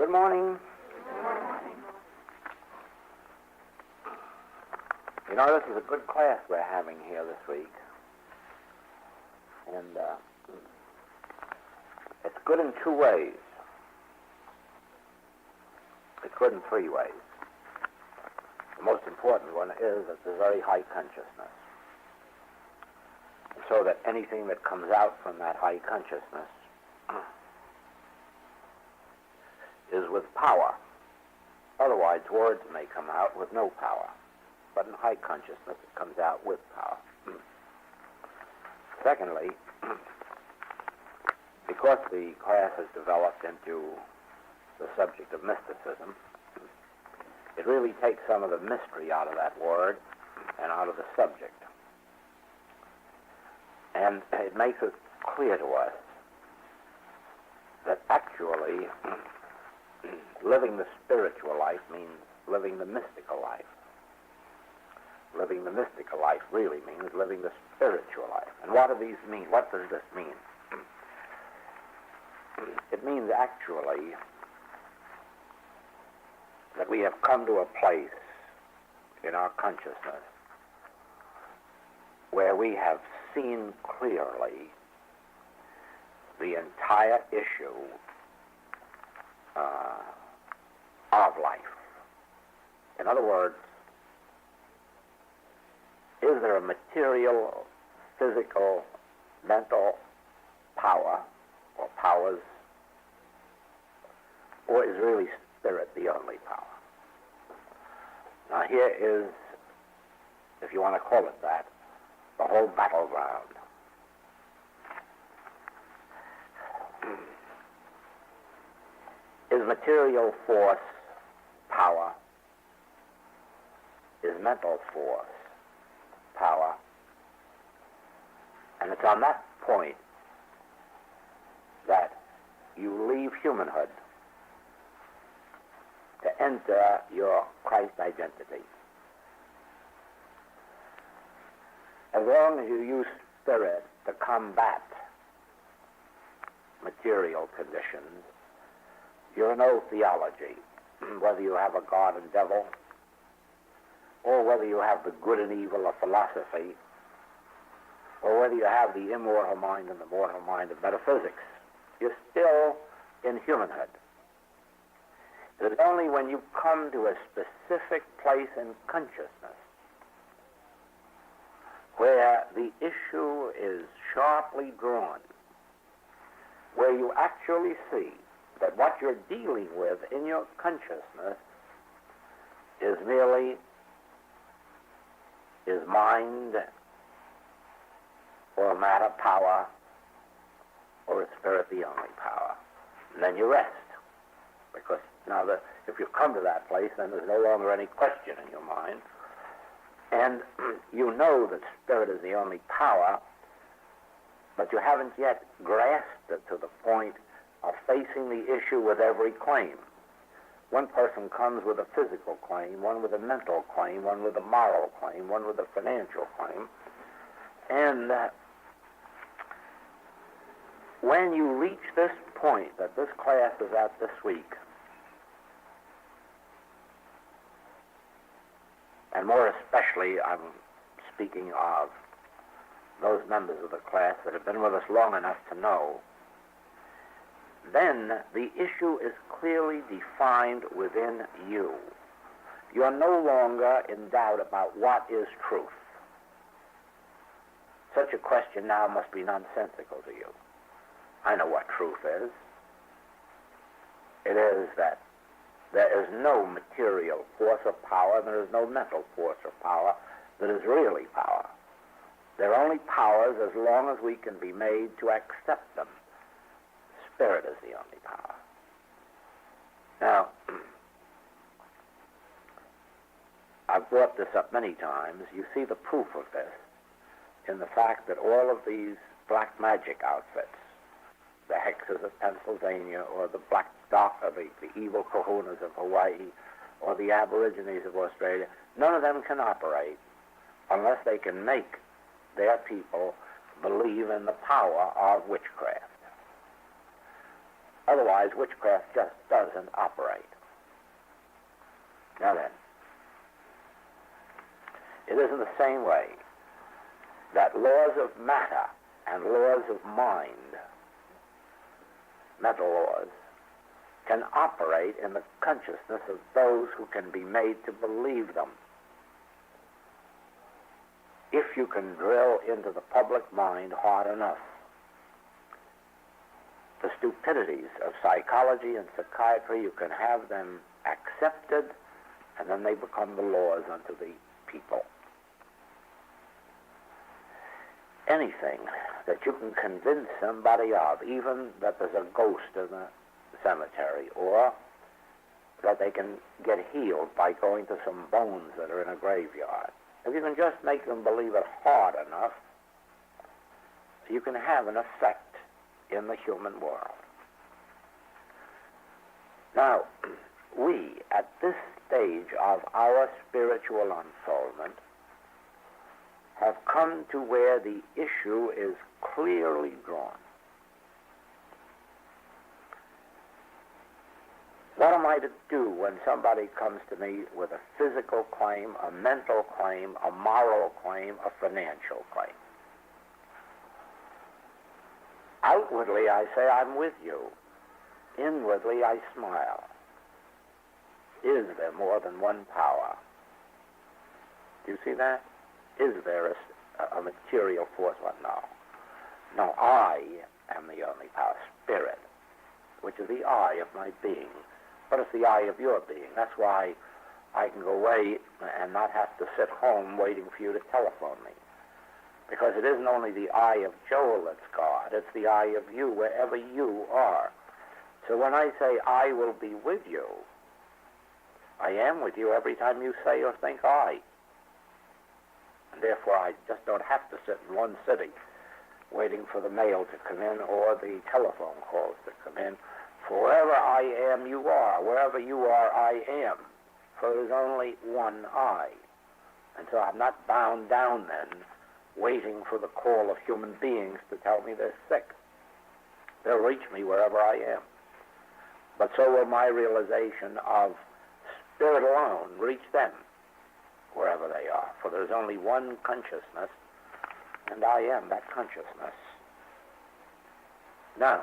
Good morning. You know, this is a good class we're having here this week. And it's good in two ways. It's good in three ways. The most important one is that there's very high consciousness. So that anything that comes out from that high consciousness is with power. Otherwise, words may come out with no power. But in high consciousness, it comes out with power. Secondly, because the class has developed into the subject of mysticism, it really takes some of the mystery out of that word and out of the subject. And it makes it clear to us that actually living the spiritual life means living the mystical life. Living the mystical life really means living the spiritual life. And what do these mean? What does this mean? It means actually that we have come to a place in our consciousness where we have seen clearly the entire issue of life. In other words, is there a material, physical, mental power or powers, or is really spirit the only power? Now here is, if you want to call it that, the whole battleground. Is material force power? Is mental force power? And it's on that point that you leave humanhood to enter your Christ identity. As long as you use spirit to combat material conditions, you're no theology, whether you have a God and devil, or whether you have the good and evil of philosophy, or whether you have the immortal mind and the mortal mind of metaphysics. You're still in humanhood. It is only when you come to a specific place in consciousness where the issue is sharply drawn, where you actually see that what you're dealing with in your consciousness is merely is mind or matter power, or is spirit the only power. And then you rest. Because now if you come to that place, then there's no longer any question in your mind. And you know that spirit is the only power, but you haven't yet grasped it to the point of facing the issue with every claim. One person comes with a physical claim, one with a mental claim, one with a moral claim, one with a financial claim. And when you reach this point that this class is at this week, and more especially I'm speaking of those members of the class that have been with us long enough to know, then the issue is clearly defined within you. You are no longer in doubt about what is truth. Such a question now must be nonsensical to you. I know what truth is. It is that there is no material force or power, and there is no mental force or power that is really power. They're only powers as long as we can be made to accept them. Spirit is the only power. Now, I've brought this up many times. You see the proof of this in the fact that all of these black magic outfits, the hexes of Pennsylvania, or the black dot of the evil kahunas of Hawaii, or the aborigines of Australia, none of them can operate unless they can make their people believe in the power of witchcraft. Otherwise, witchcraft just doesn't operate. Now then, it is in the same way that laws of matter and laws of mind, mental laws, can operate in the consciousness of those who can be made to believe them. If you can drill into the public mind hard enough, the stupidities of psychology and psychiatry, you can have them accepted, and then they become the laws unto the people. Anything that you can convince somebody of, even that there's a ghost in the cemetery, or that they can get healed by going to some bones that are in a graveyard, if you can just make them believe it hard enough, you can have an effect in the human world. Now, we, at this stage of our spiritual unfoldment, have come to where the issue is clearly drawn. What am I to do when somebody comes to me with a physical claim, a mental claim, a moral claim, a financial claim? Outwardly, I say, I'm with you. Inwardly, I smile. Is there more than one power? Do you see that? Is there a material force? What? No. No, I am the only power, spirit, which is the I of my being. But it's the I of your being. That's why I can go away and not have to sit home waiting for you to telephone me. Because it isn't only the I of Joel that's God, it's the I of you, wherever you are. So when I say I will be with you, I am with you every time you say or think I. And therefore I just don't have to sit in one sitting waiting for the mail to come in or the telephone calls to come in. For wherever I am, you are. Wherever you are, I am. For there's only one I. And so I'm not bound down then, waiting for the call of human beings to tell me they're sick. They'll reach me wherever I am. But so will my realization of spirit alone reach them wherever they are. For there's only one consciousness, and I am that consciousness. Now,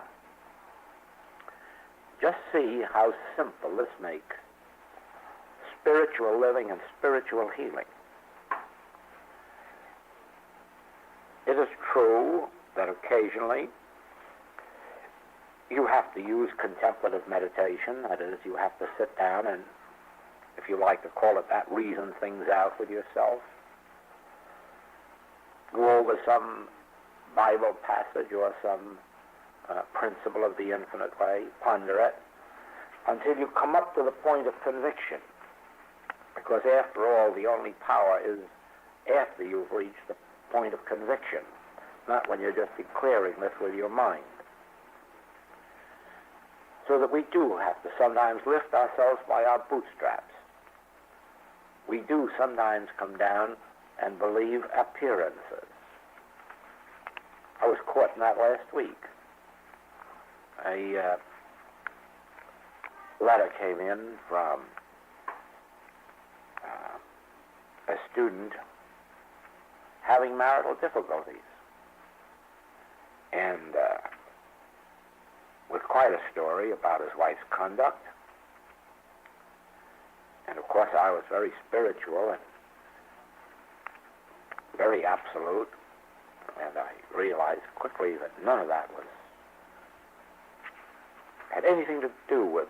just see how simple this makes spiritual living and spiritual healing. It is true that occasionally you have to use contemplative meditation. That is, you have to sit down and, if you like to call it that, reason things out with yourself. Go over some Bible passage or some principle of the infinite way, ponder it, until you come up to the point of conviction. Because after all, the only power is after you've reached the point of conviction, not when you're just declaring this with your mind. So that we do have to sometimes lift ourselves by our bootstraps. We do sometimes come down and believe appearances. I was caught in that last week. A letter came in from a student having marital difficulties, and with quite a story about his wife's conduct. And of course I was very spiritual and very absolute, and I realized quickly that none of that had anything to do with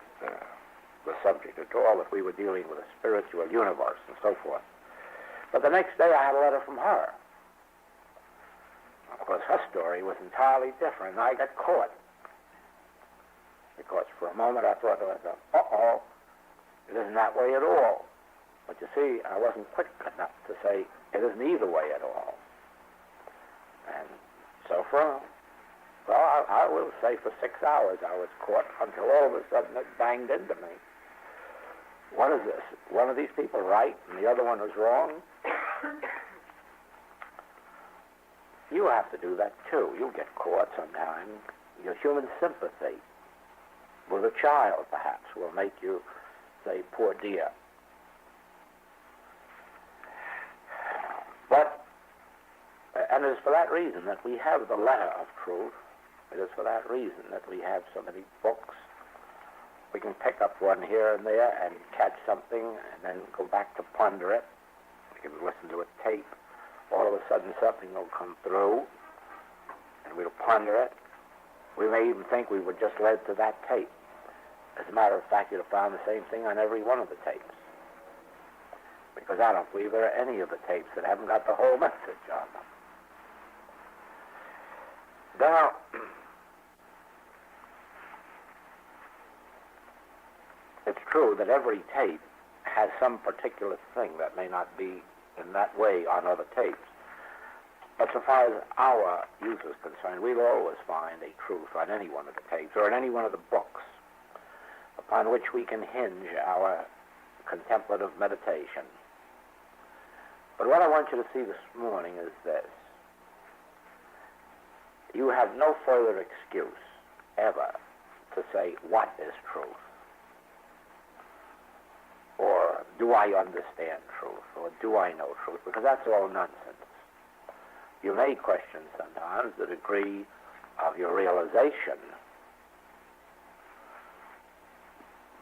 the subject at all, that we were dealing with a spiritual universe and so forth. But the next day I had a letter from her. Of course, her story was entirely different, and I got caught. Because for a moment I thought to myself, uh-oh, it isn't that way at all. But you see, I wasn't quick enough to say it isn't either way at all. And so I will say for 6 hours I was caught until all of a sudden it banged into me. What is this? One of these people right and the other one was wrong? You have to do that too. You'll get caught sometime. Your human sympathy with a child, perhaps, will make you say, poor dear. But, and it is for that reason that we have the letter of truth. It is for that reason that we have so many books. We can pick up one here and there and catch something and then go back to ponder it. We can listen to a tape. All of a sudden something will come through and we'll ponder it. We may even think we were just led to that tape. As a matter of fact, you'd have found the same thing on every one of the tapes. Because I don't believe there are any of the tapes that haven't got the whole message on them. Now, it's true that every tape has some particular thing that may not be in that way on other tapes. But so far as our use is concerned, we'll always find a truth on any one of the tapes or in any one of the books upon which we can hinge our contemplative meditation. But what I want you to see this morning is this. You have no further excuse ever to say, what is truth? Or do I understand truth? Or do I know truth? Because that's all nonsense. You may question sometimes the degree of your realization,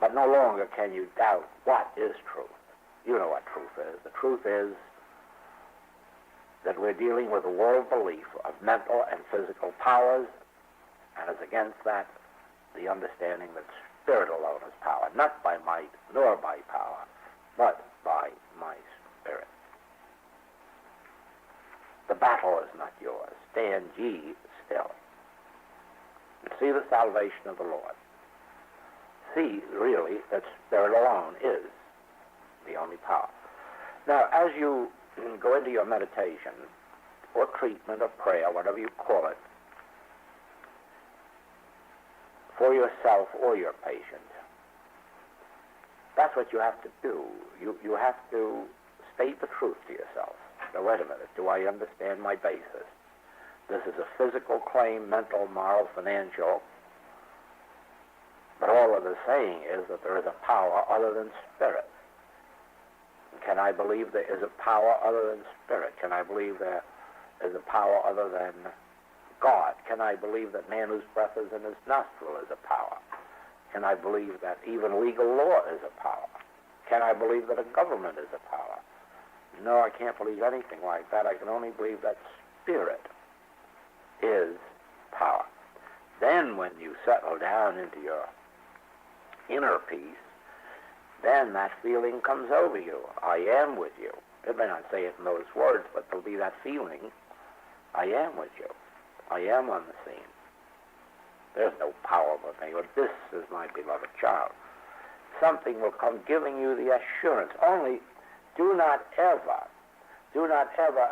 but no longer can you doubt what is truth. You know what truth is. The truth is that we're dealing with a world belief of mental and physical powers, and as against that, the understanding that spirit alone is power, not by might nor by power, but by my spirit. The battle is not yours. Stand ye still. And see the salvation of the Lord. See, really, that spirit alone is the only power. Now, as you go into your meditation, or treatment, or prayer, whatever you call it, for yourself or your patient, that's what you have to do. You have to state the truth to yourself. Now, wait a minute. Do I understand my basis? This is a physical claim, mental, moral, financial. But all of the saying is that there is a power other than spirit. Can I believe there is a power other than spirit? Can I believe there is a power other than God? Can I believe that man whose breath is in his nostril is a power? Can I believe that even legal law is a power? Can I believe that a government is a power? No, I can't believe anything like that. I can only believe that spirit is power. Then when you settle down into your inner peace, then that feeling comes over you. I am with you. It may not say it in those words, but there'll be that feeling. I am with you. I am on the scene. There's no power with me, but this is my beloved child. Something will come giving you the assurance. Only do not ever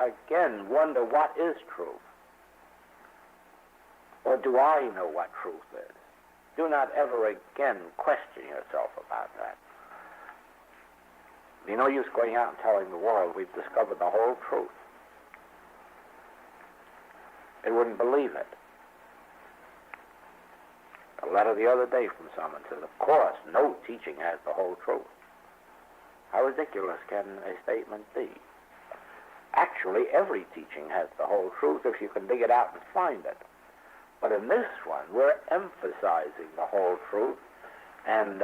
again wonder what is truth. Or do I know what truth is? Do not ever again question yourself about that. You no use going out and telling the world we've discovered the whole truth. They wouldn't believe it. A letter the other day from someone says, of course, no teaching has the whole truth. How ridiculous can a statement be? Actually, every teaching has the whole truth if you can dig it out and find it. But in this one, we're emphasizing the whole truth. And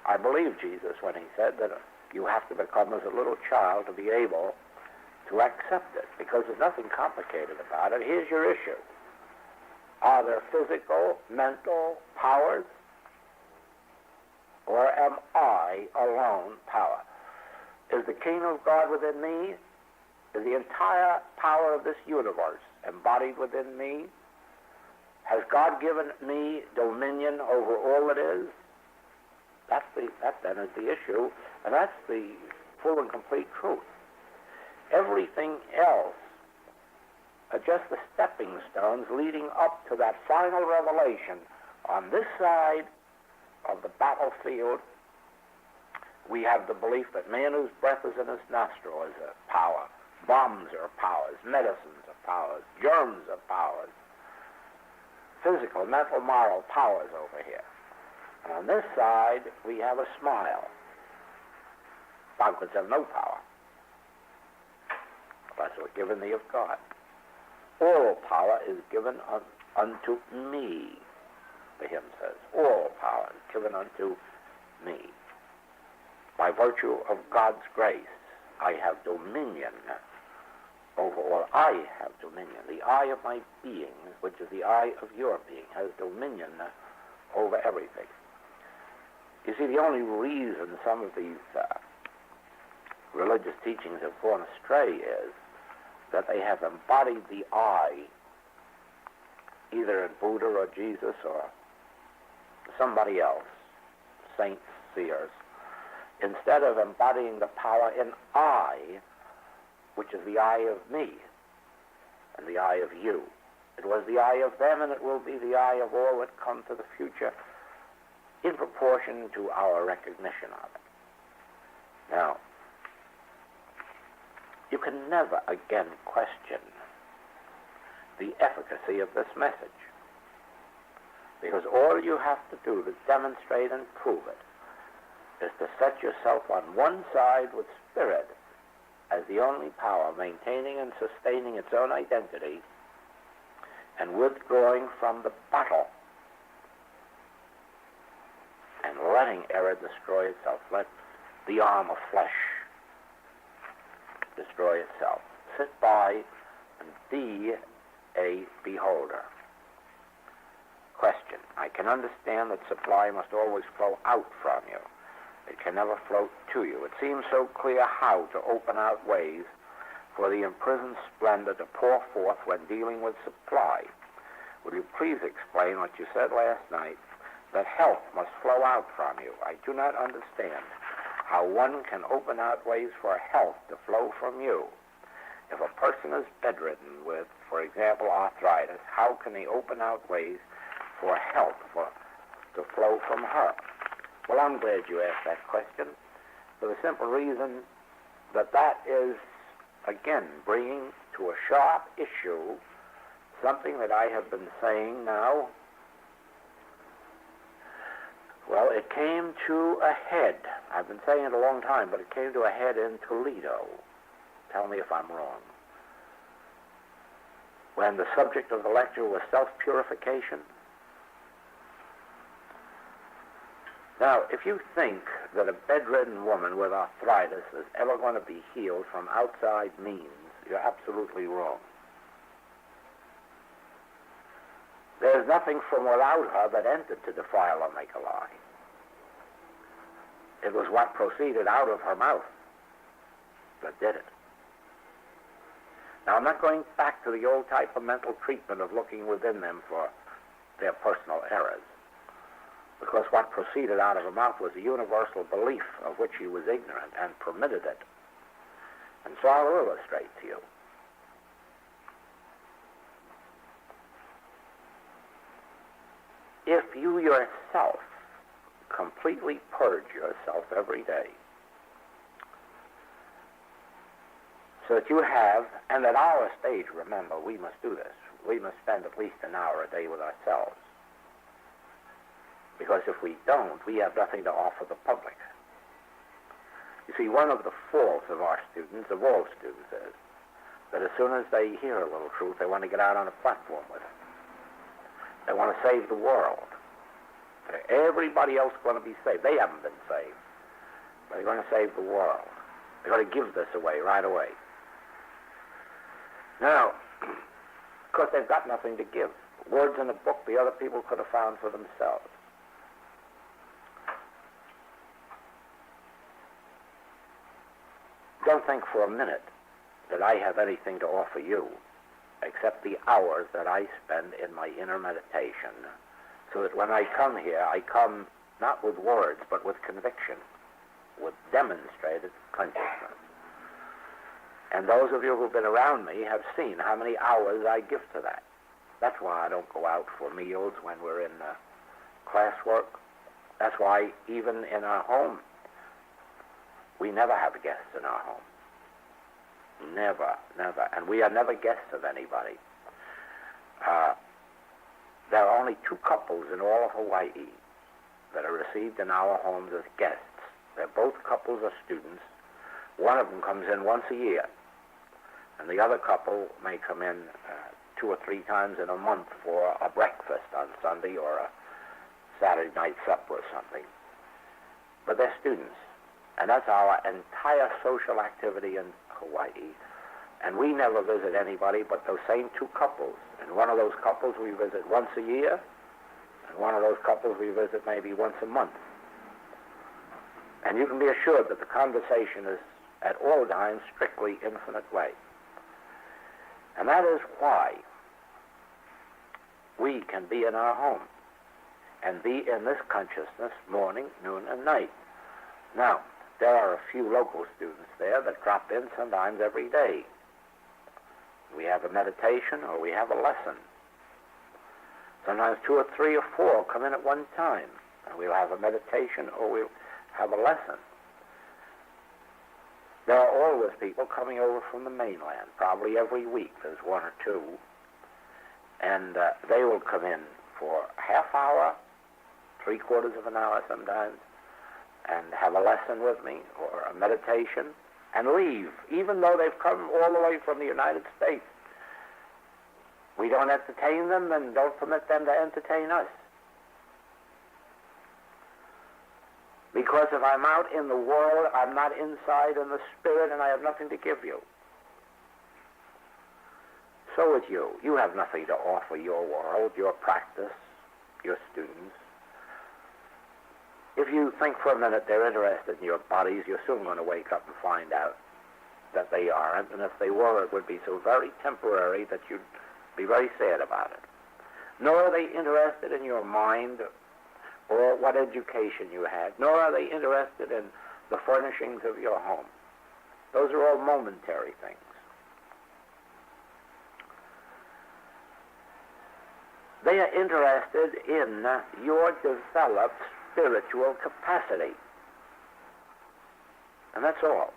I believe Jesus when he said that you have to become as a little child to be able to accept it, because there's nothing complicated about it. Here's your issue. Are there physical, mental powers, or am I alone power? Is the kingdom of God within me? Is the entire power of this universe embodied within me? Has God given me dominion over all that is? That then is the issue, and that's the full and complete truth. Everything else are just the stepping stones leading up to that final revelation. On this side of the battlefield, we have the belief that man whose breath is in his nostril is a power. Bombs are powers, medicines are powers, germs are powers, physical, mental, moral powers over here. And on this side, we have a smile. Thou couldst have no power, unless it were given thee of God. All power is given unto me, the hymn says. All power is given unto me. By virtue of God's grace, I have dominion over all. I have dominion. The eye of my being, which is the eye of your being, has dominion over everything. You see, the only reason some of these religious teachings have gone astray is that they have embodied the I, either in Buddha or Jesus or somebody else, saints, seers, instead of embodying the power in I, which is the I of me and the I of you. It was the I of them, and it will be the I of all that come to the future in proportion to our recognition of it. Now, you can never again question the efficacy of this message, because all you have to do to demonstrate and prove it is to set yourself on one side with spirit as the only power maintaining and sustaining its own identity and withdrawing from the battle and letting error destroy itself. Let the arm of flesh destroy itself. Sit by and be a beholder. Question. I can understand that supply must always flow out from you. It can never flow to you. It seems so clear how to open out ways for the imprisoned splendor to pour forth when dealing with supply. Will you please explain what you said last night, that health must flow out from you? I do not understand how one can open out ways for health to flow from you. If a person is bedridden with, for example, arthritis, how can he open out ways for health to flow from her? Well, I'm glad you asked that question, for the simple reason that that is, again, bringing to a sharp issue something that I have been saying now. Well, it came to a head. I've been saying it a long time, but it came to a head in Toledo. Tell me if I'm wrong. When the subject of the lecture was self-purification. Now, if you think that a bedridden woman with arthritis is ever going to be healed from outside means, you're absolutely wrong. There's nothing from without her that entered to defile or make a lie. It was what proceeded out of her mouth that did it. Now, I'm not going back to the old type of mental treatment of looking within them for their personal errors, because what proceeded out of her mouth was a universal belief of which she was ignorant and permitted it. And so I'll illustrate to you. If you yourself completely purge yourself every day, so that you have, and at our stage, remember, we must do this. We must spend at least an hour a day with ourselves. Because if we don't, we have nothing to offer the public. You see, one of the faults of our students, of all students, is that as soon as they hear a little truth, they want to get out on a platform with it. They want to save the world. Everybody else is going to be saved. They haven't been saved. But they're going to save the world. They're going to give this away right away. Now, of course, they've got nothing to give. Words in a book the other people could have found for themselves. Don't think for a minute that I have anything to offer you except the hours that I spend in my inner meditation, so that when I come here, I come not with words, but with conviction, with demonstrated consciousness. And those of you who've been around me have seen how many hours I give to that. That's why I don't go out for meals when we're in classwork. That's why even in our home, we never have guests in our home. Never, never. And we are never guests of anybody. There are only 2 couples in all of Hawaii that are received in our homes as guests. They're both couples of students. One of them comes in once a year, and the other couple may come in 2 or 3 times in a month for a breakfast on Sunday or a Saturday night supper or something. But they're students, and that's our entire social activity in Hawaii. And we never visit anybody but those same 2 couples. And one of those couples we visit once a year, and one of those couples we visit maybe once a month. And you can be assured that the conversation is at all times strictly infinite way. And that is why we can be in our home and be in this consciousness morning, noon, and night. Now, there are a few local students there that drop in sometimes every day. We have a meditation or we have a lesson. Sometimes 2 or 3 or 4 come in at one time, and we'll have a meditation or we'll have a lesson. There are always people coming over from the mainland. Probably every week there's 1 or 2. And they will come in for a half hour, 3/4 of an hour sometimes, and have a lesson with me or a meditation and leave, even though they've come all the way from the United States. We don't entertain them and don't permit them to entertain us. Because if I'm out in the world, I'm not inside in the spirit, and I have nothing to give you. So with you. You have nothing to offer your world, your practice, your students. If you think for a minute they're interested in your bodies, you're soon going to wake up and find out that they aren't, and if they were, it would be so very temporary that you'd be very sad about it. Nor are they interested in your mind or what education you had, nor are they interested in the furnishings of your home. Those are all momentary things. They are interested in your developed spiritual capacity. And that's all.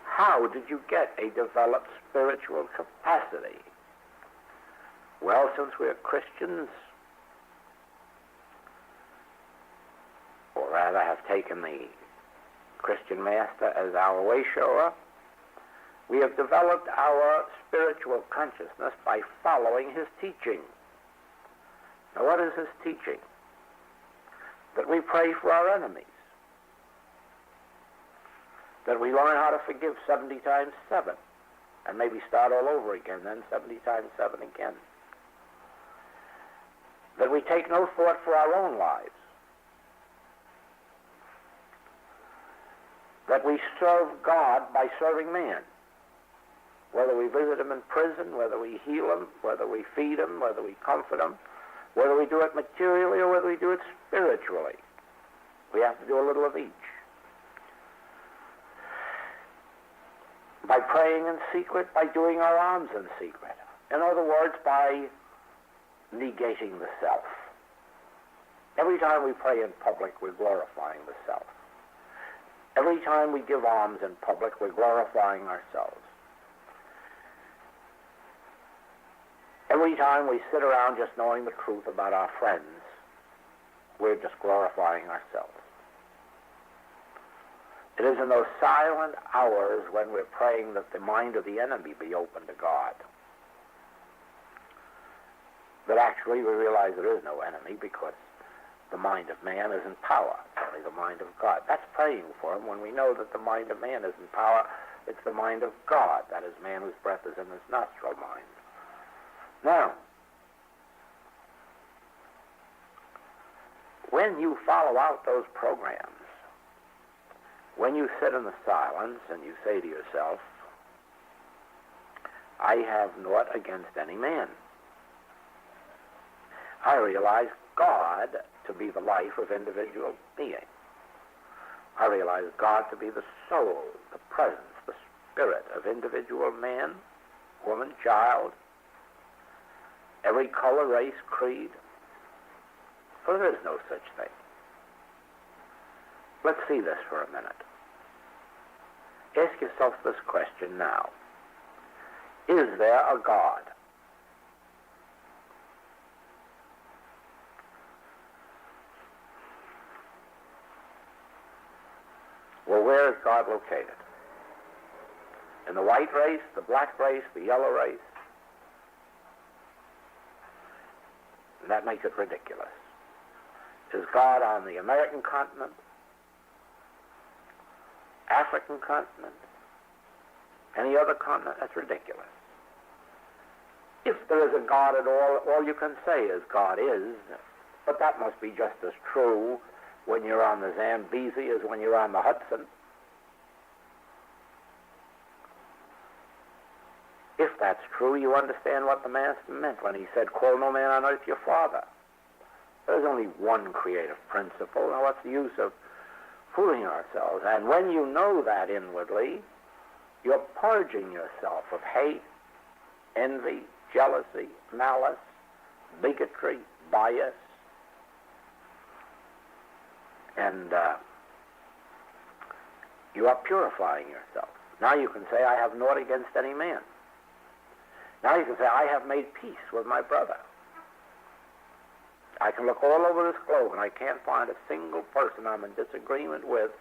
How did you get a developed spiritual capacity? Well, since we're Christians, or rather have taken the Christian master as our way shower, we have developed our spiritual consciousness by following his teaching. Now, what is his teaching? That we pray for our enemies. That we learn how to forgive 70 times 7, and maybe start all over again, then 70 times 7 again. That we take no thought for our own lives. That we serve God by serving man. Whether we visit him in prison, whether we heal him, whether we feed him, whether we comfort him, whether we do it materially or whether we do it spiritually. We have to do a little of each. By praying in secret, by doing our alms in secret. In other words, by negating the self. Every time we pray in public, we're glorifying the self. Every time we give alms in public, we're glorifying ourselves. Every time we sit around just knowing the truth about our friends, we're just glorifying ourselves. It is in those silent hours when we're praying that the mind of the enemy be open to God that actually we realize there is no enemy, because the mind of man is in power. It's only the mind of God. That's praying for him when we know that the mind of man is in power. It's the mind of God. That is man whose breath is in his nostril mind. Now, when you follow out those programs, when you sit in the silence and you say to yourself, I have naught against any man. I realize God to be the life of individual being. I realize God to be the soul, the presence, the spirit of individual man, woman, child, every color, race, creed. For there is no such thing. Let's see this for a minute. Ask yourself this question now. Is there a God? where is God located? In the white race, the black race, the yellow race? And that makes it ridiculous. Is God on the American continent? African continent? Any other continent? That's ridiculous. If there is a God at all you can say is God is, but that must be just as true when you're on the Zambezi as when you're on the Hudson. If that's true, you understand what the Master meant when he said, call no man on earth your father. There's only one creative principle. Now what's the use of fooling ourselves? And when you know that inwardly, you're purging yourself of hate, envy, jealousy, malice, bigotry, bias, and you are purifying yourself. Now you can say, I have naught against any man. Now you can say, I have made peace with my brother. I can look all over this globe and I can't find a single person I'm in disagreement with.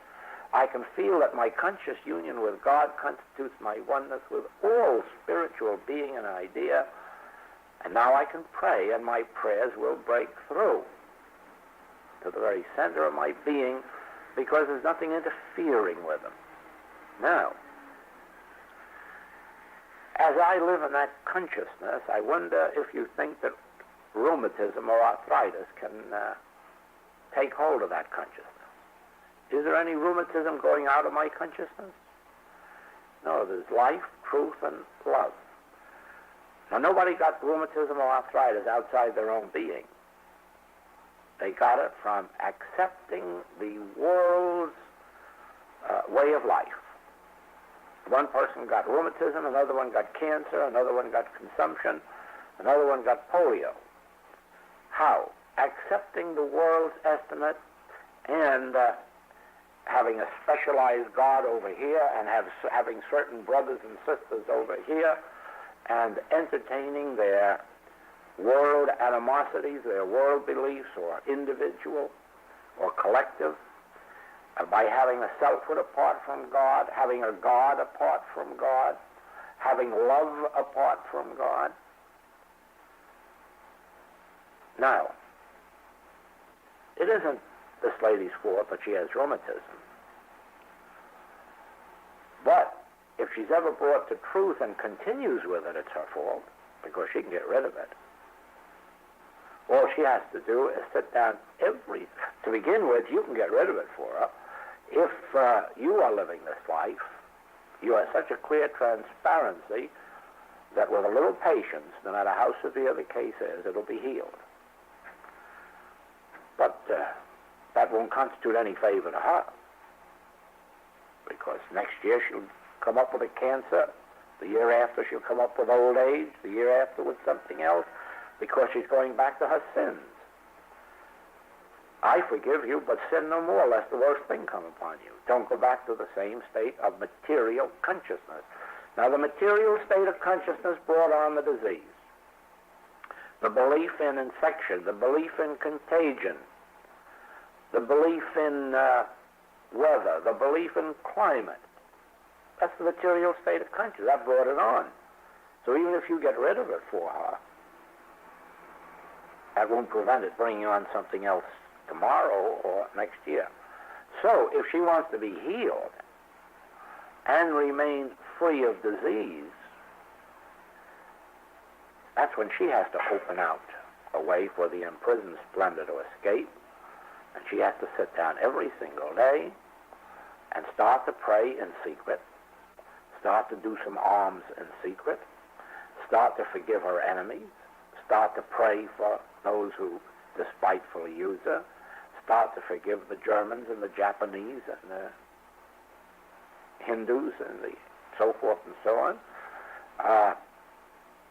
I can feel that my conscious union with God constitutes my oneness with all spiritual being and idea, and now I can pray, and my prayers will break through to the very center of my being, because there's nothing interfering with them. Now, as I live in that consciousness, I wonder if you think that rheumatism or arthritis can take hold of that consciousness. Is there any rheumatism going out of my consciousness? No, there's life, truth, and love. Now, nobody got rheumatism or arthritis outside their own being. They got it from accepting the world's way of life. One person got rheumatism, another one got cancer, another one got consumption, another one got polio. How? Accepting the world's estimate and having a specialized God over here and having certain brothers and sisters over here and entertaining their world animosities, their world beliefs, or individual or collective, by having a selfhood apart from God, having a God apart from God, having love apart from God. Now, it isn't this lady's fault that she has rheumatism. But if she's ever brought to truth and continues with it, it's her fault, because she can get rid of it. All she has to do is sit down to begin with, you can get rid of it for her. If you are living this life, you have such a clear transparency that with a little patience, no matter how severe the case is, it'll be healed. But that won't constitute any favor to her, because next year she'll come up with a cancer, the year after she'll come up with old age, the year after with something else, because she's going back to her sins. I forgive you, but sin no more, lest the worst thing come upon you. Don't go back to the same state of material consciousness. Now, the material state of consciousness brought on the disease. The belief in infection, the belief in contagion, the belief in weather, the belief in climate. That's the material state of consciousness. That brought it on. So even if you get rid of it for her, that won't prevent it bringing on something else tomorrow or next year. So if she wants to be healed and remain free of disease, that's when she has to open out a way for the imprisoned Splendor to escape, and she has to sit down every single day and start to pray in secret, start to do some alms in secret, start to forgive her enemies, start to pray for those who despitefully use her, start to forgive the Germans and the Japanese and the Hindus and the so forth and so on.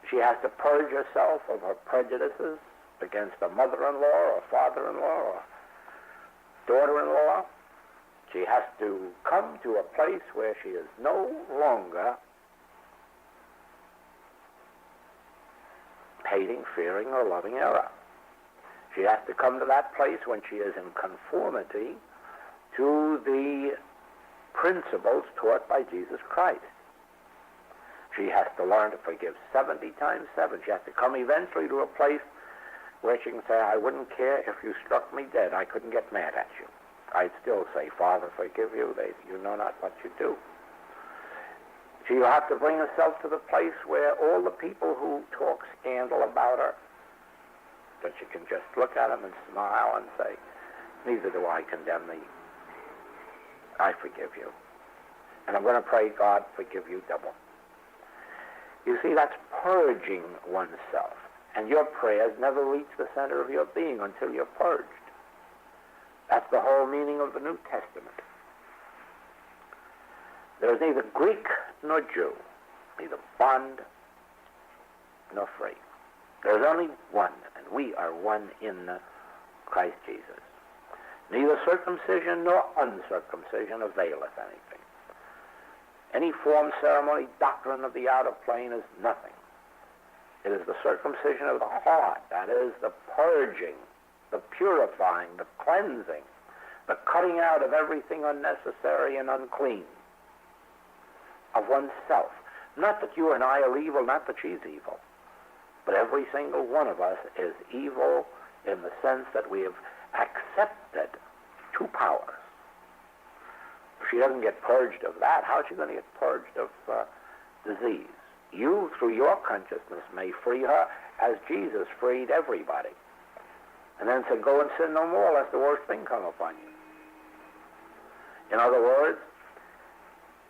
She has to purge herself of her prejudices against a mother-in-law or father-in-law or daughter-in-law. She has to come to a place where she is no longer hating, fearing, or loving error. She has to come to that place when she is in conformity to the principles taught by Jesus Christ. She has to learn to forgive 70 times 7. She has to come eventually to a place where she can say, I wouldn't care if you struck me dead. I couldn't get mad at you. I'd still say, Father, forgive you. You know not what you do. She'll have to bring herself to the place where all the people who talk scandal about her, that she can just look at them and smile and say, neither do I condemn thee. I forgive you. And I'm going to pray, God, forgive you double. You see, that's purging oneself. And your prayers never reach the center of your being until you're purged. That's the whole meaning of the New Testament. There is neither Greek nor Jew, neither bond nor free. There is only one, and we are one in Christ Jesus. Neither circumcision nor uncircumcision availeth anything. Any form, ceremony, doctrine of the outer plane is nothing. It is the circumcision of the heart, that is, the purging, the purifying, the cleansing, the cutting out of everything unnecessary and unclean of oneself. Not that you and I are evil, not that she's evil, but every single one of us is evil in the sense that we have accepted two powers. If she doesn't get purged of that, how is she going to get purged of disease? You, through your consciousness, may free her as Jesus freed everybody. And then said, go and sin no more, lest the worst thing come upon you. In other words,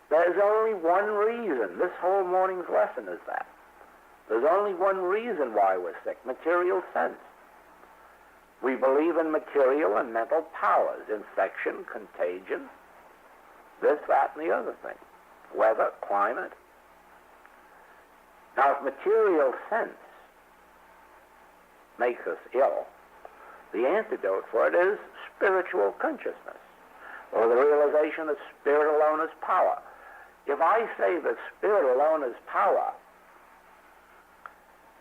there's only one reason. This whole morning's lesson is that. There's only one reason why we're sick, material sense. We believe in material and mental powers, infection, contagion, this, that, and the other thing, weather, climate. Now, if material sense makes us ill, the antidote for it is spiritual consciousness, or the realization that spirit alone is power. If I say that spirit alone is power,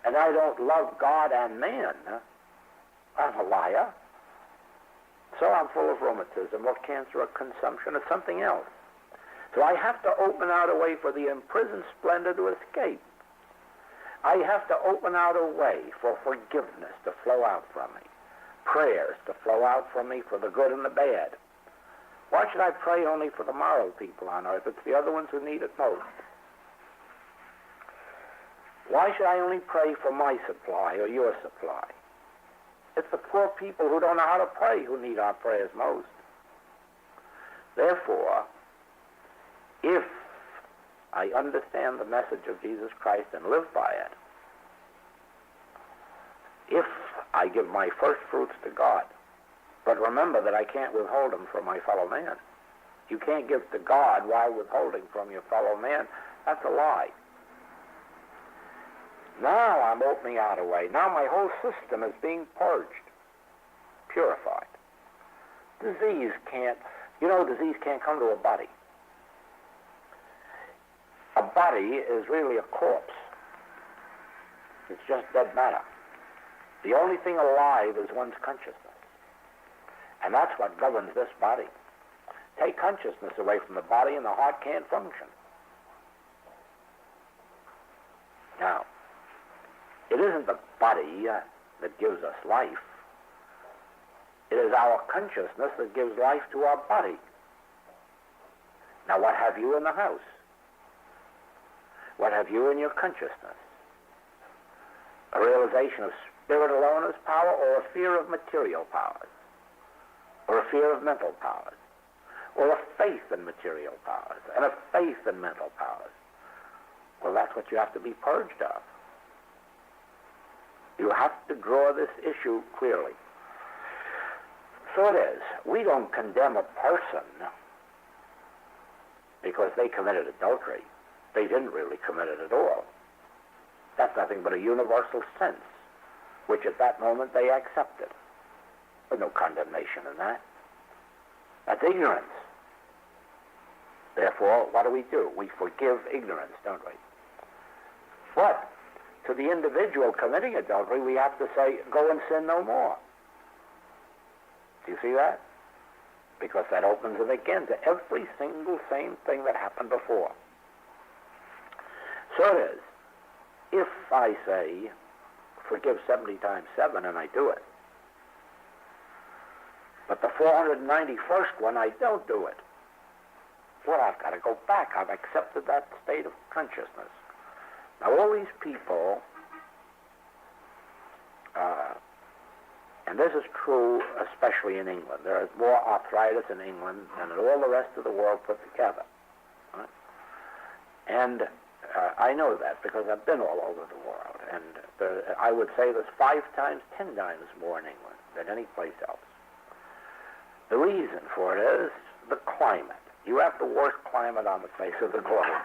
and I don't love God and man, I'm a liar. So I'm full of rheumatism or cancer or consumption or something else. So I have to open out a way for the imprisoned splendor to escape. I have to open out a way for forgiveness to flow out from me, prayers to flow out from me for the good and the bad. Why should I pray only for the moral people on earth? It's the other ones who need it most. Why should I only pray for my supply or your supply? It's the poor people who don't know how to pray who need our prayers most. Therefore, if I understand the message of Jesus Christ and live by it, if I give my first fruits to God, but remember that I can't withhold them from my fellow man. You can't give to God while withholding from your fellow man. That's a lie. Now I'm opening out a way. Now my whole system is being purged, purified. Disease can't come to a body. A body is really a corpse. It's just dead matter. The only thing alive is one's consciousness. And that's what governs this body. Take consciousness away from the body and the heart can't function. Now, it isn't the body that gives us life. It is our consciousness that gives life to our body. Now, what have you in the house? What have you in your consciousness? A realization of spirit alone as power, or a fear of material powers, or a fear of mental powers, or a faith in material powers, and a faith in mental powers? Well, that's what you have to be purged of. You have to draw this issue clearly. So it is. We don't condemn a person because they committed adultery. They didn't really commit it at all. That's nothing but a universal sense, which at that moment they accepted. There's no condemnation in that. That's ignorance. Therefore, what do? We forgive ignorance, don't we? But to the individual committing adultery, we have to say, go and sin no more. Do you see that? because that opens it again to every single same thing that happened before. So it is. If I say, forgive 70 times 7, and I do it, but the 491st one, I don't do it, well, I've got to go back. I've accepted that state of consciousness. Now, all these people, and this is true especially in England. There is more arthritis in England than in all the rest of the world put together. Right? And I know that because I've been all over the world. And I would say there's 5 times, 10 times more in England than any place else. The reason for it is the climate. You have the worst climate on the face of the globe.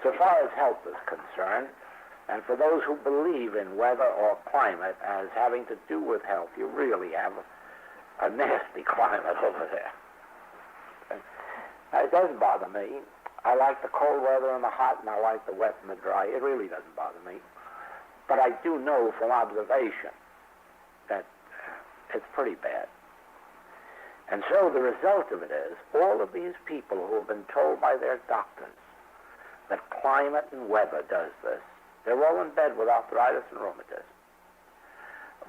So far as health is concerned, and for those who believe in weather or climate as having to do with health, you really have a nasty climate over there. It doesn't bother me. I like the cold weather and the hot, and I like the wet and the dry. It really doesn't bother me. But I do know from observation that it's pretty bad. And so the result of it is, all of these people who have been told by their doctors that climate and weather does this, they're all in bed with arthritis and rheumatism.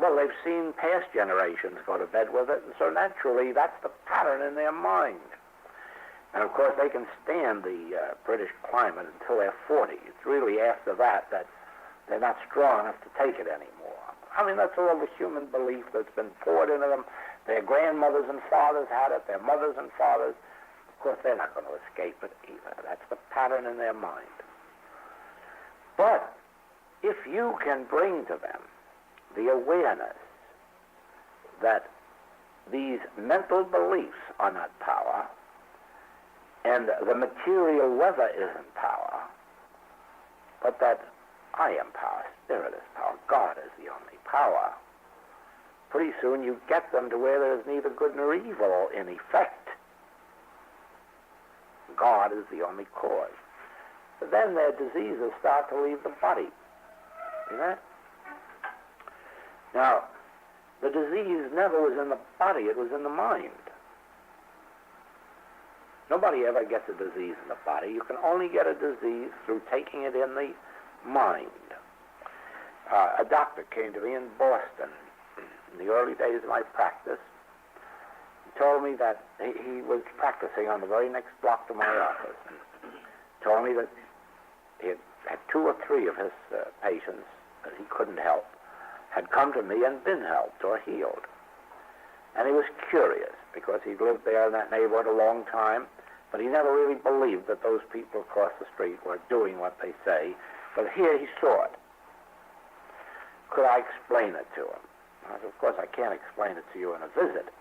Well, they've seen past generations go to bed with it, and so naturally that's the pattern in their mind. And of course they can stand the British climate until they're 40. It's really after that that they're not strong enough to take it anymore. I mean, that's all the human belief that's been poured into them. Their grandmothers and fathers had it, their mothers and fathers. Of course, they're not going to escape it either. That's the pattern in their mind. But if you can bring to them the awareness that these mental beliefs are not power, and the material weather isn't power, but that I am power, Spirit is power, God is the only power, pretty soon you get them to where there is neither good nor evil in effect. God is the only cause. But then their diseases start to leave the body. See that? Now, the disease never was in the body, it was in the mind. Nobody ever gets a disease in the body. You can only get a disease through taking it in the mind. A doctor came to me in Boston in the early days of my practice. He told me that he was practicing on the very next block to my office. And told me that he had 2 or 3 of his patients that he couldn't help had come to me and been helped or healed. And he was curious because he'd lived there in that neighborhood a long time, but he never really believed that those people across the street were doing what they say. But here he saw it. Could I explain it to him? I said, of course I can't explain it to you in a visit,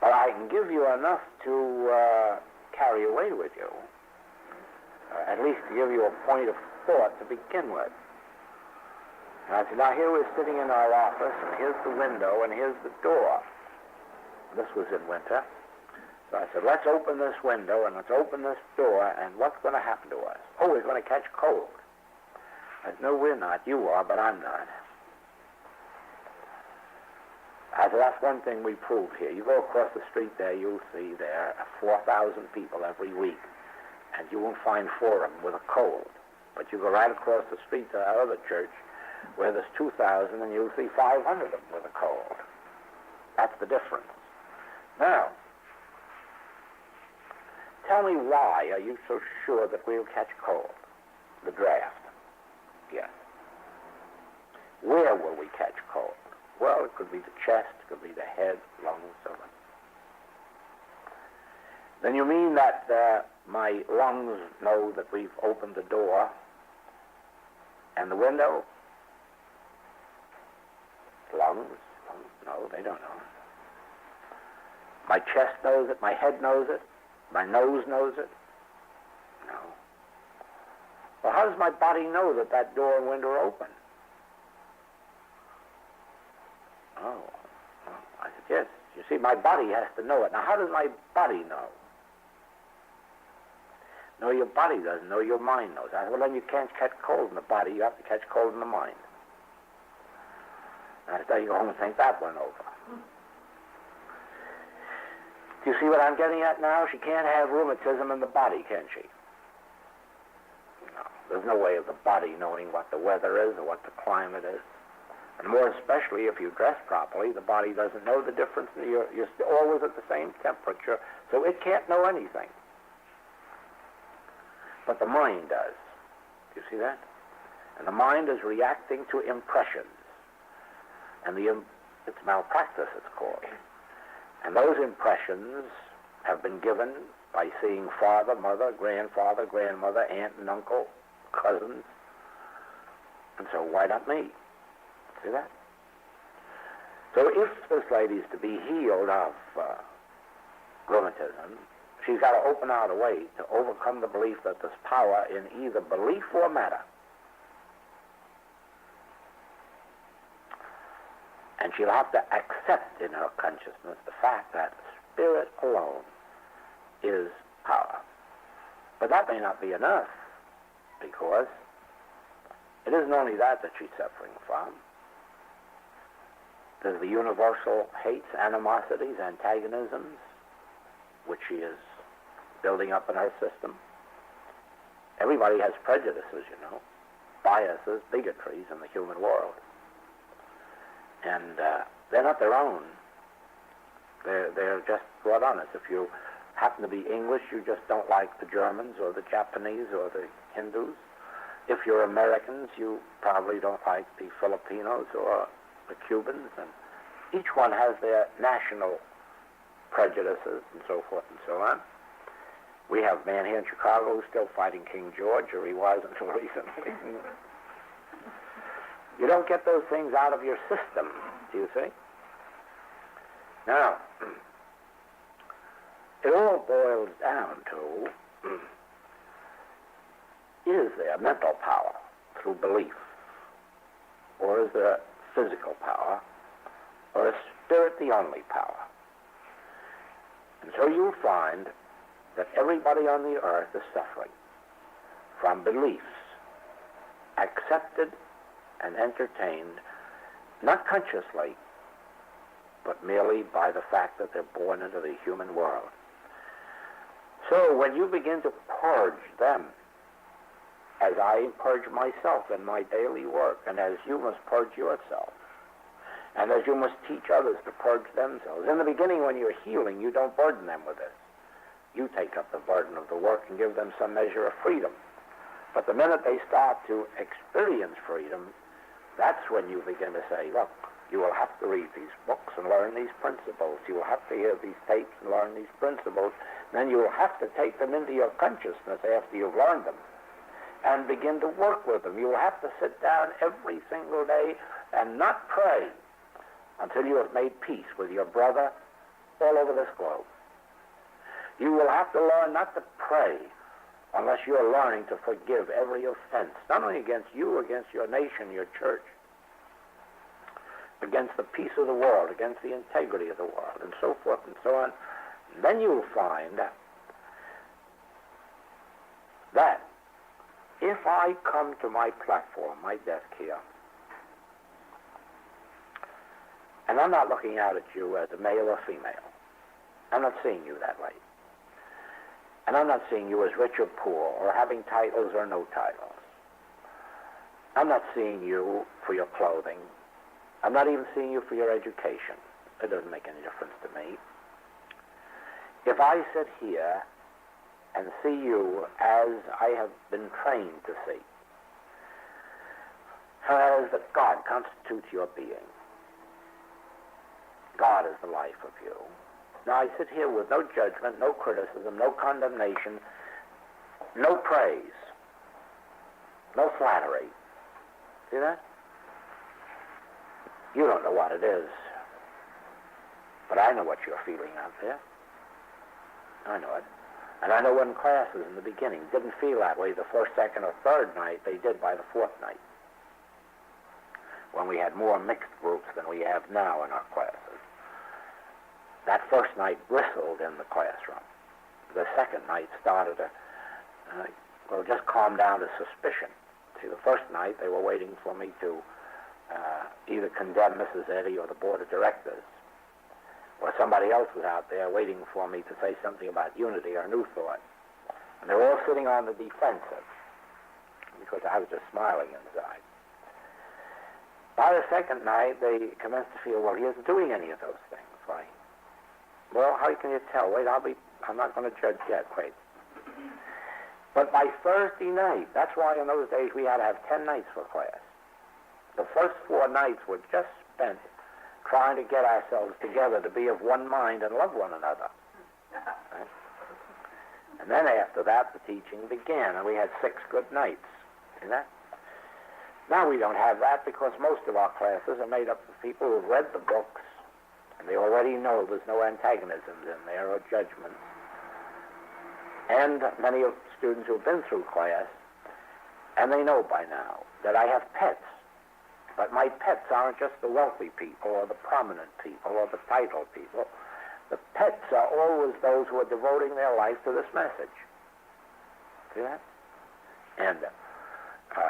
but I can give you enough to carry away with you, at least to give you a point of thought to begin with. And I said, now here we're sitting in our office, and here's the window, and here's the door. This was in winter. So I said, let's open this window, and let's open this door, and what's going to happen to us? Oh, we're going to catch cold. I said, no, we're not. You are, but I'm not. I said, that's one thing we prove here. You go across the street there, you'll see there are 4,000 people every week, and you won't find 4 of them with a cold. But you go right across the street to our other church, where there's 2,000, and you'll see 500 of them with a cold. That's the difference. Now, tell me, why are you so sure that we'll catch cold? The draft. Yes. Where will we catch cold? Well, it could be the chest, it could be the head, lungs, so on. Then you mean that my lungs know that we've opened the door and the window? Lungs? No, they don't know. My chest knows it, my head knows it, my nose knows it? No. Well, how does my body know that that door and window are open? Oh, I said, yes. You see, my body has to know it. Now, how does my body know? No, your body doesn't know, your mind knows. I said, well, then you can't catch cold in the body, you have to catch cold in the mind. I tell you, go home and think that one over. Do you see what I'm getting at now? She can't have rheumatism in the body, can she? No. There's no way of the body knowing what the weather is or what the climate is. And more especially if you dress properly, the body doesn't know the difference. You're always at the same temperature, so it can't know anything. But the mind does. Do you see that? And the mind is reacting to impressions. And it's malpractice, it's called. And those impressions have been given by seeing father, mother, grandfather, grandmother, aunt and uncle, cousins. And so why not me? See that? So if this lady's to be healed of rheumatism, she's got to open out a way to overcome the belief that there's power in either belief or matter. And she'll have to accept in her consciousness the fact that spirit alone is power. But that may not be enough, because it isn't only that she's suffering from. There's the universal hates, animosities, antagonisms, which she is building up in her system. Everybody has prejudices, you know, biases, bigotries in the human world. And they're not their own. They're just brought on us. If you happen to be English, you just don't like the Germans or the Japanese or the Hindus. If you're Americans, you probably don't like the Filipinos or the Cubans. And each one has their national prejudices and so forth and so on. We have a man here in Chicago who's still fighting King George, or he was until recently. You don't get those things out of your system, do you see? Now, it all boils down to, is there mental power through belief? Or is there physical power? Or is spirit the only power? And so you'll find that everybody on the earth is suffering from beliefs accepted and entertained, not consciously, but merely by the fact that they're born into the human world. So when you begin to purge them, as I purge myself in my daily work, and as you must purge yourself, and as you must teach others to purge themselves. In the beginning, when you're healing, you don't burden them with this. You take up the burden of the work and give them some measure of freedom. But the minute they start to experience freedom, that's when you begin to say, look, you will have to read these books and learn these principles. You will have to hear these tapes and learn these principles. Then you will have to take them into your consciousness after you've learned them and begin to work with them. You will have to sit down every single day and not pray until you have made peace with your brother all over this globe. You will have to learn not to pray unless you're learning to forgive every offense, not only against you, against your nation, your church, against the peace of the world, against the integrity of the world, and so forth and so on. And then you'll find that if I come to my platform, my desk here, and I'm not looking out at you as a male or female. I'm not seeing you that way. And I'm not seeing you as rich or poor, or having titles or no titles. I'm not seeing you for your clothing. I'm not even seeing you for your education. It doesn't make any difference to me. If I sit here and see you as I have been trained to see, as that God constitutes your being, God is the life of you. Now I sit here with no judgment, no criticism, no condemnation, no praise, no flattery. See that? You don't know what it is, but I know what you're feeling out there. I know it. And I know when classes in the beginning didn't feel that way the first, second, or third night, they did by the fourth night, when we had more mixed groups than we have now in our classes. That first night bristled in the classroom. The second night started to, just calm down to suspicion. See, the first night they were waiting for me to either condemn Mrs. Eddy or the board of directors, or somebody else was out there waiting for me to say something about unity or New Thought. And they were all sitting on the defensive because I was just smiling inside. By the second night, they commenced to feel, well, he isn't doing any of those things. Why? Well, how can you tell? Wait, I'm not going to judge yet. Wait. But by Thursday night, that's why in those days we had to have 10 nights for class. The first 4 nights were just spent trying to get ourselves together to be of one mind and love one another. Right? And then after that, the teaching began, and we had 6 good nights. See that? Now we don't have that because most of our classes are made up of people who have read the books, and they already know there's no antagonisms in there or judgments. And many of the students who have been through class, and they know by now that I have pets. But my pets aren't just the wealthy people or the prominent people or the titled people. The pets are always those who are devoting their life to this message. See that? And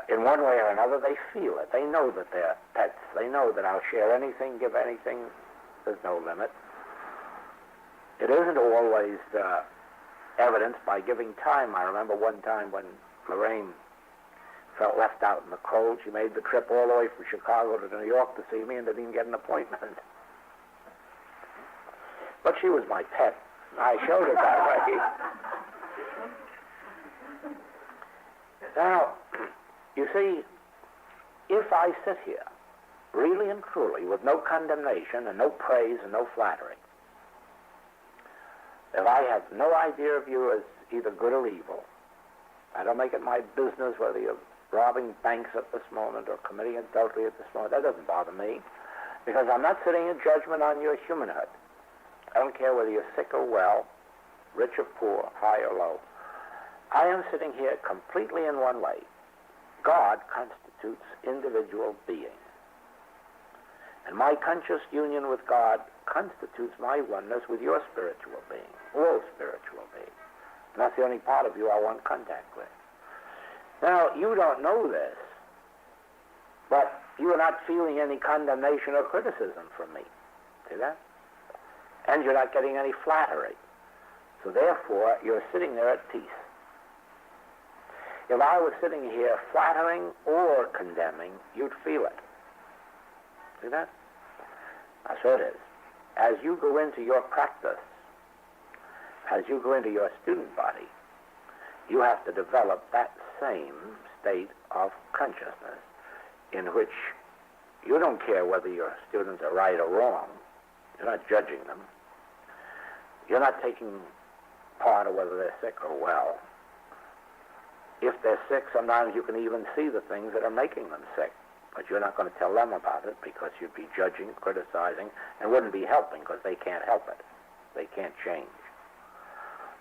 in one way or another, they feel it. They know that they're pets. They know that I'll share anything, give anything. There's no limit. It isn't always evidenced by giving time. I remember one time when Lorraine felt left out in the cold. She made the trip all the way from Chicago to New York to see me and didn't even get an appointment. But she was my pet. I showed it that way. Now, you see, if I sit here, really and truly, with no condemnation and no praise and no flattery, if I have no idea of you as either good or evil, I don't make it my business whether you're robbing banks at this moment or committing adultery at this moment. That doesn't bother me, because I'm not sitting in judgment on your humanhood. I don't care whether you're sick or well, rich or poor, high or low. I am sitting here completely in one way. God constitutes individual being. And my conscious union with God constitutes my oneness with your spiritual being, all spiritual beings. And that's the only part of you I want contact with. Now, you don't know this, but you are not feeling any condemnation or criticism from me. See that? And you're not getting any flattery. So therefore, you're sitting there at peace. If I was sitting here flattering or condemning, you'd feel it. See that? So it is. As you go into your practice, as you go into your student body, you have to develop that same state of consciousness in which you don't care whether your students are right or wrong. You're not judging them. You're not taking part of whether they're sick or well. If they're sick, sometimes you can even see the things that are making them sick. But you're not going to tell them about it because you'd be judging, criticizing, and wouldn't be helping because they can't help it. They can't change.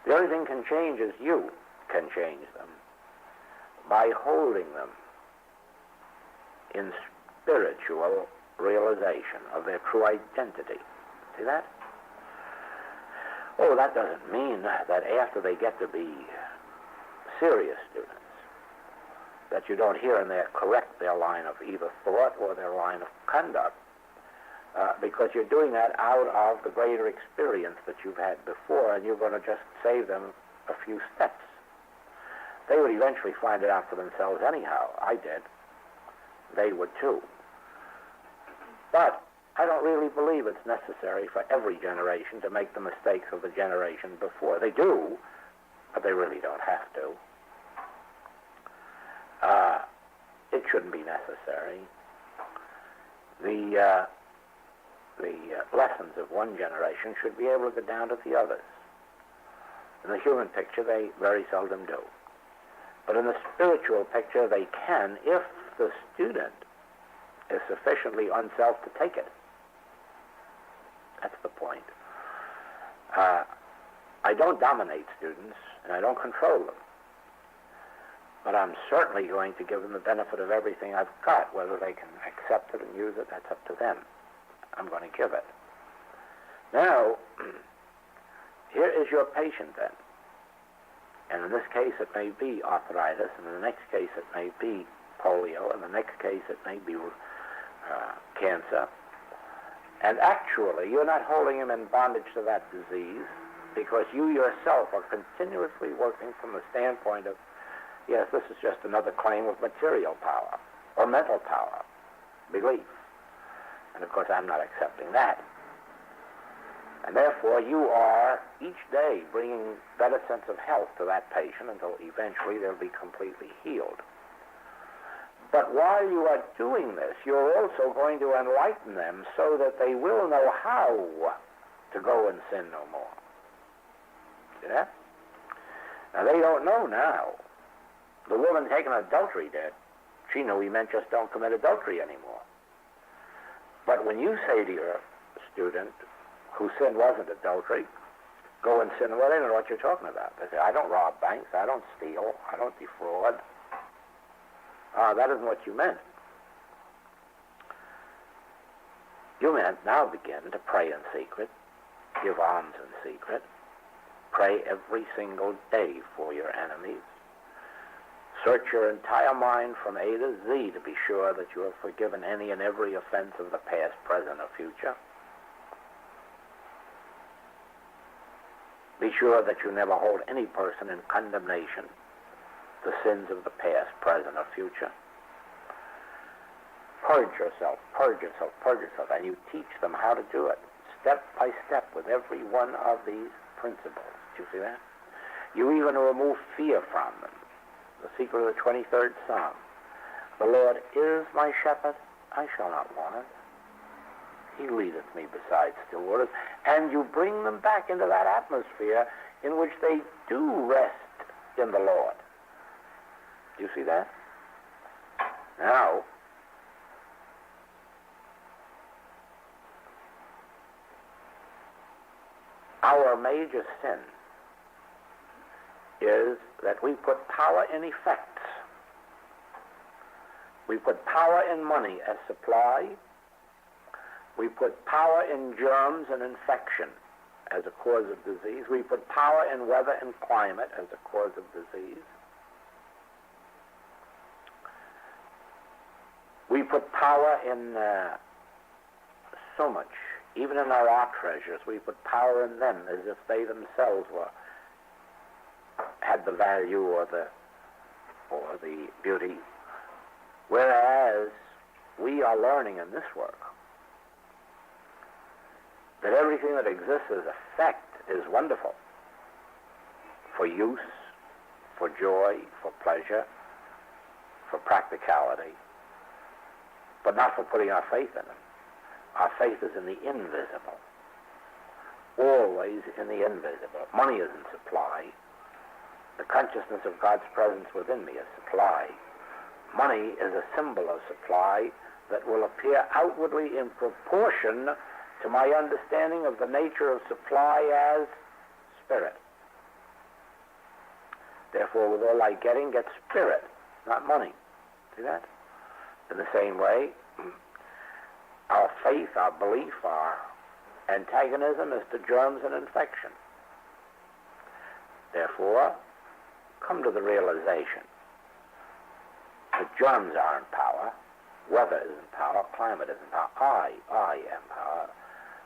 The only thing can change is you can change them by holding them in spiritual realization of their true identity. See that? Oh, that doesn't mean that after they get to be serious students, that you don't here and there correct their line of either thought or their line of conduct, because you're doing that out of the greater experience that you've had before, and you're going to just save them a few steps. They would eventually find it out for themselves anyhow. I did. They would too. But I don't really believe it's necessary for every generation to make the mistakes of the generation before. They do, but they really don't have to. It shouldn't be necessary. The lessons of one generation should be able to go down to the others. In the human picture, they very seldom do. But in the spiritual picture, they can if the student is sufficiently unself to take it. That's the point. I don't dominate students, and I don't control them. But I'm certainly going to give them the benefit of everything I've got. Whether they can accept it and use it, that's up to them. I'm going to give it. Now, here is your patient then. And in this case, it may be arthritis, and in the next case, it may be polio, and in the next case, it may be cancer. And actually, you're not holding him in bondage to that disease because you yourself are continuously working from the standpoint of, yes, this is just another claim of material power or mental power, belief. And of course, I'm not accepting that. And therefore, you are each day bringing better sense of health to that patient until eventually they'll be completely healed. But while you are doing this, you're also going to enlighten them so that they will know how to go and sin no more. See that? Now, they don't know now. The woman taking adultery did. She knew he meant just don't commit adultery anymore. But when you say to your student, whose sin wasn't adultery, go and sin, well, they don't know what you're talking about. They say, I don't rob banks, I don't steal, I don't defraud. That isn't what you meant. You meant now begin to pray in secret, give alms in secret, pray every single day for your enemies, search your entire mind from A to Z to be sure that you have forgiven any and every offense of the past, present, or future. Be sure that you never hold any person in condemnation the sins of the past, present, or future. Purge yourself, purge yourself, purge yourself, and you teach them how to do it, step by step, with every one of these principles. Do you see that? You even remove fear from them. The secret of the 23rd Psalm. The Lord is my shepherd, I shall not want. He leadeth me beside still waters. And you bring them back into that atmosphere in which they do rest in the Lord. Do you see that? Now, our major sin is that we put power in effects. We put power in money as supply. We put power in germs and infection as a cause of disease. We put power in weather and climate as a cause of disease. We put power in so much. Even in our art treasures, we put power in them as if they themselves had the value or the beauty. Whereas we are learning in this work that everything that exists as effect is wonderful for use, for joy, for pleasure, for practicality, but not for putting our faith in it. Our faith is in the invisible, always in the invisible. Money isn't supply. The consciousness of God's presence within me is supply. Money is a symbol of supply that will appear outwardly in proportion to my understanding of the nature of supply as spirit. Therefore, with all I get spirit, not money. See that? In the same way, our faith, our belief, our antagonism is to germs and infection. Therefore, come to the realization that germs are in power, weather is in power, climate is in power, I am power.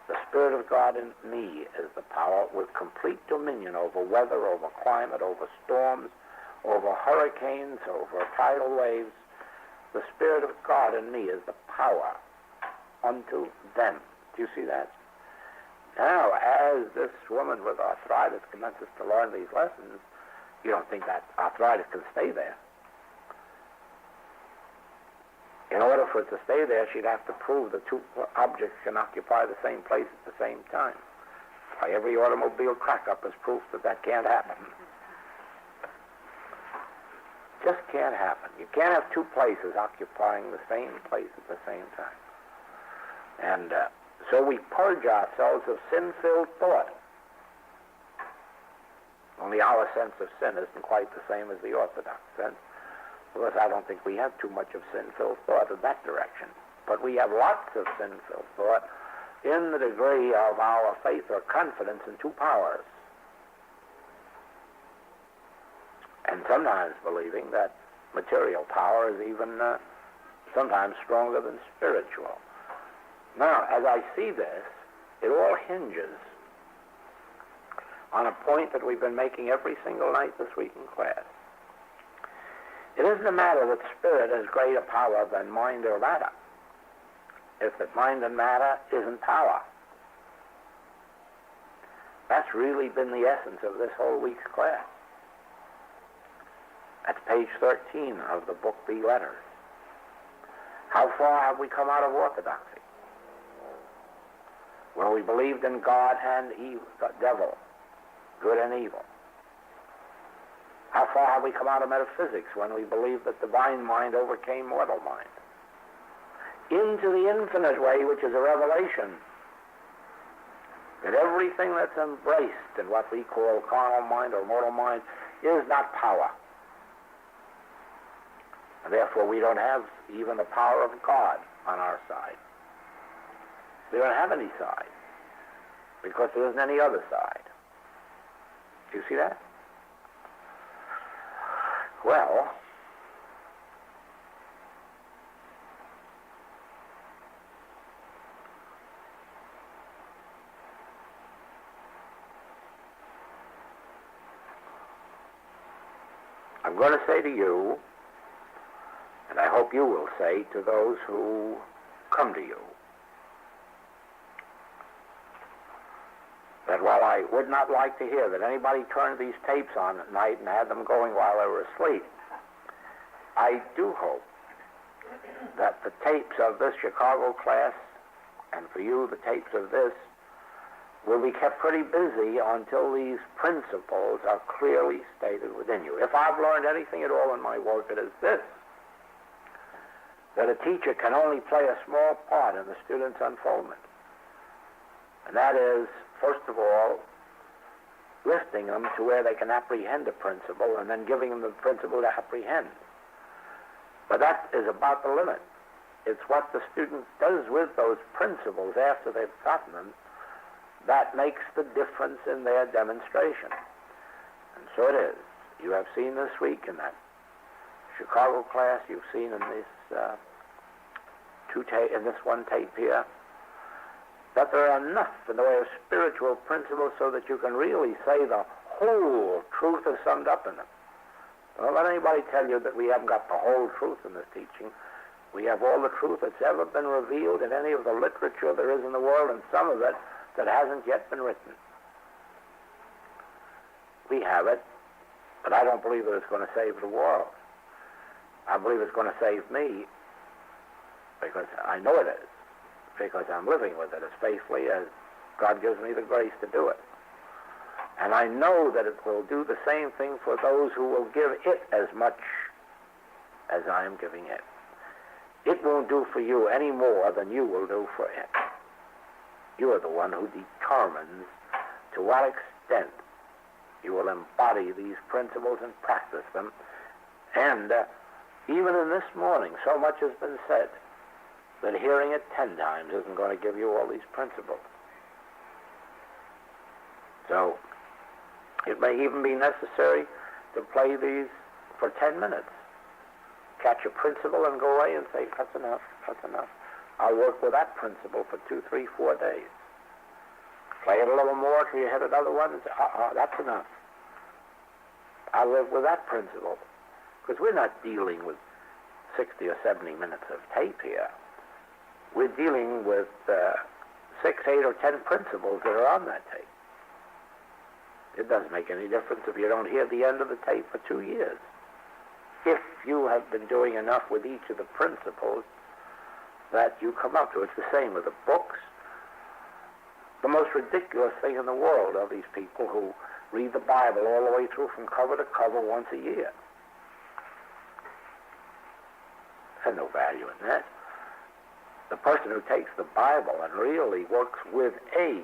The Spirit of God in me is the power with complete dominion over weather, over climate, over storms, over hurricanes, over tidal waves. The Spirit of God in me is the power unto them. Do you see that? Now, as this woman with arthritis commences to learn these lessons, you don't think that arthritis can stay there. In order for it to stay there, she'd have to prove the two objects can occupy the same place at the same time. Why, every automobile crack-up is proof that that can't happen. Just can't happen. You can't have two places occupying the same place at the same time. And so we purge ourselves of sin-filled thought. Only our sense of sin isn't quite the same as the Orthodox sense. Because I don't think we have too much of sin-filled thought in that direction. But we have lots of sin-filled thought in the degree of our faith or confidence in two powers. And sometimes believing that material power is even sometimes stronger than spiritual. Now, as I see this, it all hinges on a point that we've been making every single night this week in class. It isn't a matter that spirit has greater power than mind or matter, if that mind and matter isn't power. That's really been the essence of this whole week's class. That's page 13 of the book Be Letters. How far have we come out of orthodoxy? Where we believed in God and evil, the devil, good and evil. How far have we come out of metaphysics when we believed that divine mind overcame mortal mind? Into the infinite way, which is a revelation, that everything that's embraced in what we call carnal mind or mortal mind is not power. And therefore we don't have even the power of God on our side. We don't have any side, because there isn't any other side. Do you see that? Well, I'm going to say to you, and I hope you will say to those who come to you, that while I would not like to hear that anybody turned these tapes on at night and had them going while they were asleep, I do hope that the tapes of this Chicago class, and for you the tapes of this, will be kept pretty busy until these principles are clearly stated within you. If I've learned anything at all in my work, it is this: that a teacher can only play a small part in the student's unfoldment. And that is, first of all, lifting them to where they can apprehend a principle and then giving them the principle to apprehend. But that is about the limit. It's what the student does with those principles after they've gotten them that makes the difference in their demonstration. And so it is. You have seen this week in that Chicago class, you've seen in this in this one tape here, that there are enough in the way of spiritual principles so that you can really say the whole truth is summed up in them. Don't let anybody tell you that we haven't got the whole truth in this teaching. We have all the truth that's ever been revealed in any of the literature there is in the world, and some of it that hasn't yet been written. We have it, but I don't believe that it's going to save the world. I believe it's going to save me, because I know it is, because I'm living with it as faithfully as God gives me the grace to do it. And I know that it will do the same thing for those who will give it as much as I am giving it. It won't do for you any more than you will do for it. You are the one who determines to what extent you will embody these principles and practice them. And even in this morning, so much has been said that hearing it 10 times isn't going to give you all these principles. So it may even be necessary to play these for 10 minutes. Catch a principle and go away and say, that's enough, that's enough. I'll work with that principle for 2, 3, 4 days. Play it a little more till you hit another one and say, that's enough. I'll live with that principle. Because we're not dealing with 60 or 70 minutes of tape here. We're dealing with 6, 8, or 10 principles that are on that tape. It doesn't make any difference if you don't hear the end of the tape for 2 years. If you have been doing enough with each of the principles that you come up to. It's the same with the books. The most ridiculous thing in the world are these people who read the Bible all the way through from cover to cover once a year. There's no value in that. The person who takes the Bible and really works with a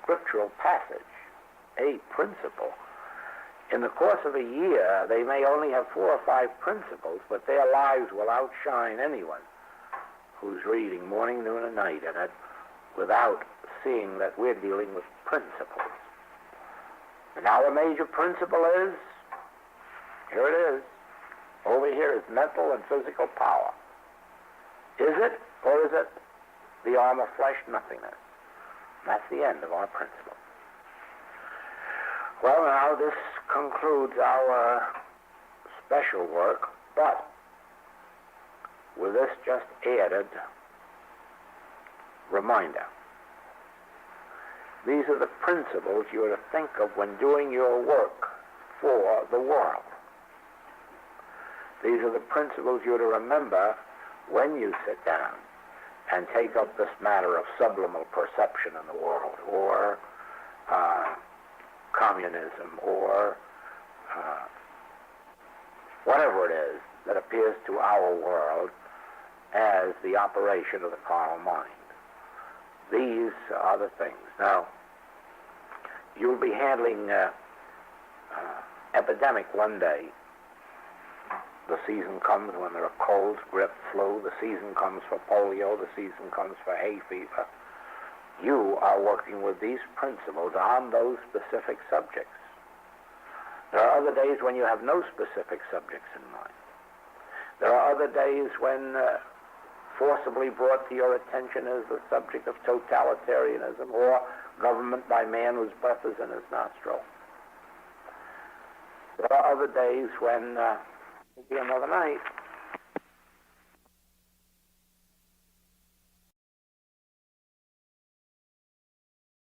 scriptural passage, a principle, in the course of a year, they may only have 4 or 5 principles, but their lives will outshine anyone who's reading morning, noon, and night in it without seeing that we're dealing with principles. And our major principle is, here it is, over here is mental and physical power. Is it, or is it the arm of flesh nothingness? That's the end of our principle. Well, now this concludes our special work, but with this just added reminder. These are the principles you are to think of when doing your work for the world. These are the principles you are to remember when you sit down and take up this matter of subliminal perception in the world, or communism, or whatever it is that appears to our world as the operation of the carnal mind. These are the things. Now, you'll be handling epidemic one day. The season comes when there are colds, grip, flu. The season comes for polio. The season comes for hay fever. You are working with these principles on those specific subjects. There are other days when you have no specific subjects in mind. There are other days when forcibly brought to your attention is the subject of totalitarianism or government by man whose breath is in his nostril. There are other days when, maybe another night,